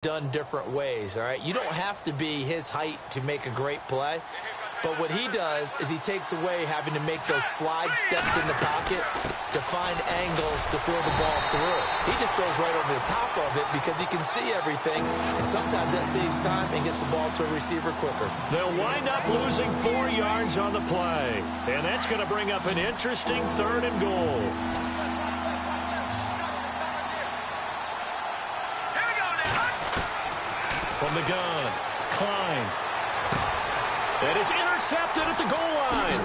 done different ways, all right? You don't have to be his height to make a great play, but what he does is he takes away having to make those slide steps in the pocket to find angles to throw the ball through. He just throws right over the top of it because he can see everything, and sometimes that saves time and gets the ball to a receiver quicker. They'll wind up losing 4 yards on the play, and that's going to bring up an interesting 3rd and goal. From the gun, Klein. That is intercepted at the goal line.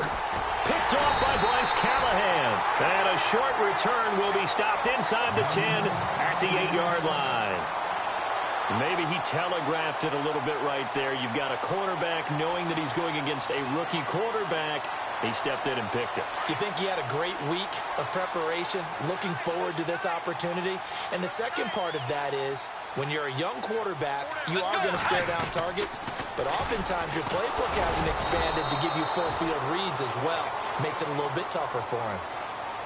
Picked off by Bryce Callahan. And a short return will be stopped inside the 10 at the 8-yard line. Maybe he telegraphed it a little bit right there. You've got a quarterback knowing that he's going against a rookie quarterback. He stepped in and picked it. You think he had a great week of preparation, looking forward to this opportunity? And the second part of that is, when you're a young quarterback, you are going to stare down targets, but oftentimes your playbook hasn't expanded to give you full field reads as well. Makes it a little bit tougher for him.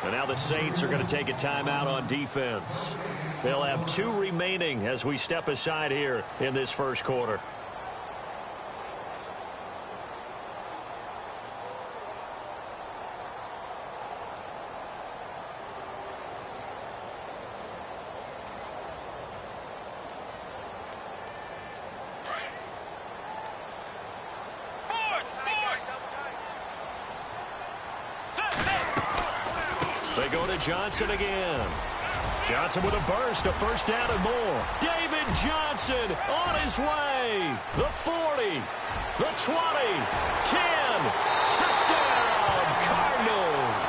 And now the Saints are going to take a timeout on defense. They'll have 2 remaining as we step aside here in this first quarter. They go to Johnson again. Johnson with a burst, a first down and more. David Johnson on his way. The 40, the 20, 10, touchdown, Cardinals.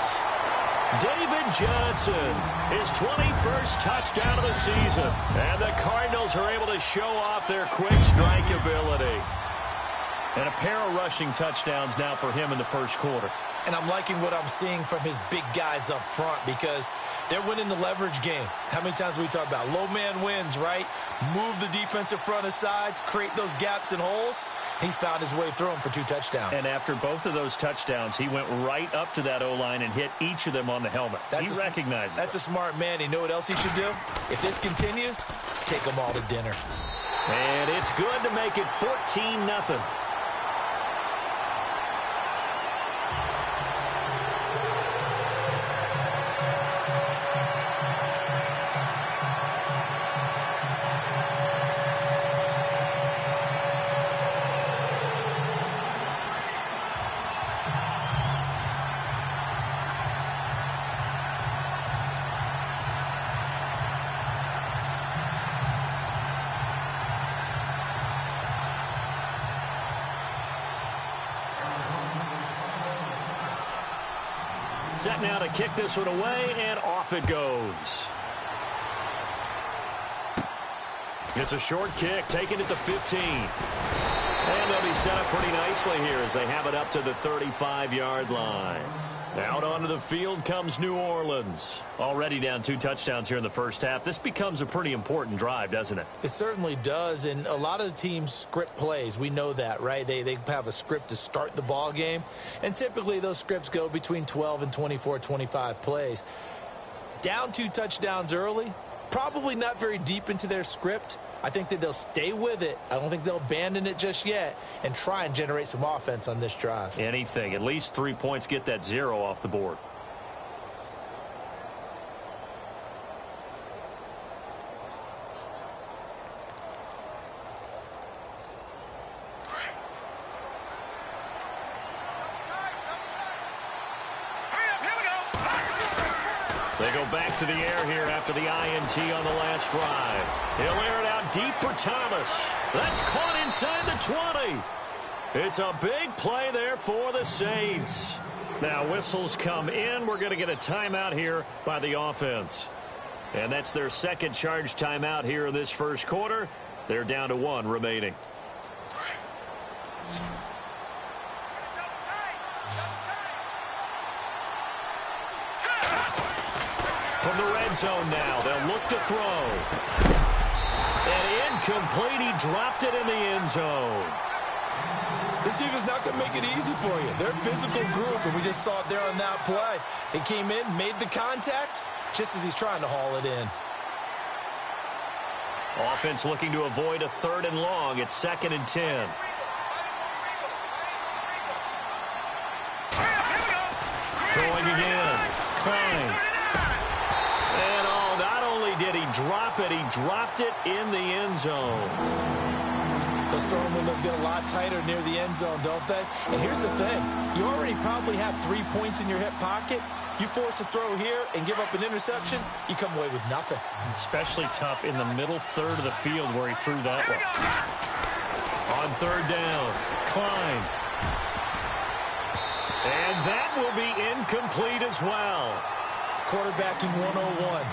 David Johnson, his 21st touchdown of the season. And the Cardinals are able to show off their quick strike ability. And a pair of rushing touchdowns now for him in the first quarter. And I'm liking what I'm seeing from his big guys up front because they're winning the leverage game. How many times we talk about low man wins, right? Move the defensive front aside, create those gaps and holes. He's found his way through them for 2 touchdowns. And after both of those touchdowns, he went right up to that O-line and hit each of them on the helmet. He recognizes That's a smart man. You know what else he should do? If this continues, take them all to dinner. And it's good to make it 14-0. Set now to kick this one away, and off it goes. It's a short kick, taken at the 15. And they'll be set up pretty nicely here as they have it up to the 35-yard line. Out onto the field comes New Orleans. Already down 2 touchdowns here in the first half. This becomes a pretty important drive, doesn't it? It certainly does, and a lot of the teams script plays. We know that, right? They have a script to start the ball game, and typically those scripts go between 12 and 24, 25 plays. Down 2 touchdowns early, probably not very deep into their script. I think that they'll stay with it. I don't think they'll abandon it just yet and try and generate some offense on this drive. Anything. At least 3 points, get that 0 off the board. They go back to the air here after the INT on the last drive. He'll air it out deep for Thomas. That's caught inside the 20. It's a big play there for the Saints. Now whistles come in. We're going to get a timeout here by the offense. And that's their second charge timeout here in this first quarter. They're down to 1 remaining. From the red zone now, they'll look to throw. And incomplete, he dropped it in the end zone. This defense is not going to make it easy for you. They're a physical group, and we just saw it there on that play. It came in, made the contact, just as he's trying to haul it in. Offense looking to avoid a 3rd and long. It's 2nd and 10. Throwing again. Klein. And not only did he drop it, he dropped it in the end zone. Those throwing windows get a lot tighter near the end zone, don't they? And here's the thing. You already probably have 3 points in your hip pocket. You force a throw here and give up an interception, you come away with nothing. Especially tough in the middle third of the field where he threw that one. On 3rd down, Klein. And that will be incomplete as well. Quarterbacking 101.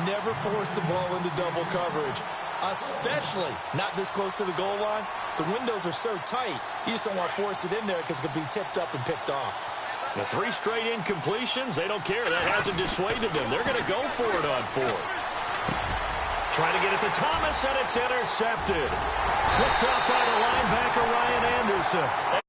Never force the ball into double coverage, especially not this close to the goal line. The windows are so tight, you just don't want to force it in there because it could be tipped up and picked off. The 3 straight incompletions, they don't care. That hasn't dissuaded them. They're going to go for it on 4th. Trying to get it to Thomas, and it's intercepted. Picked up by the linebacker, Ryan Anderson.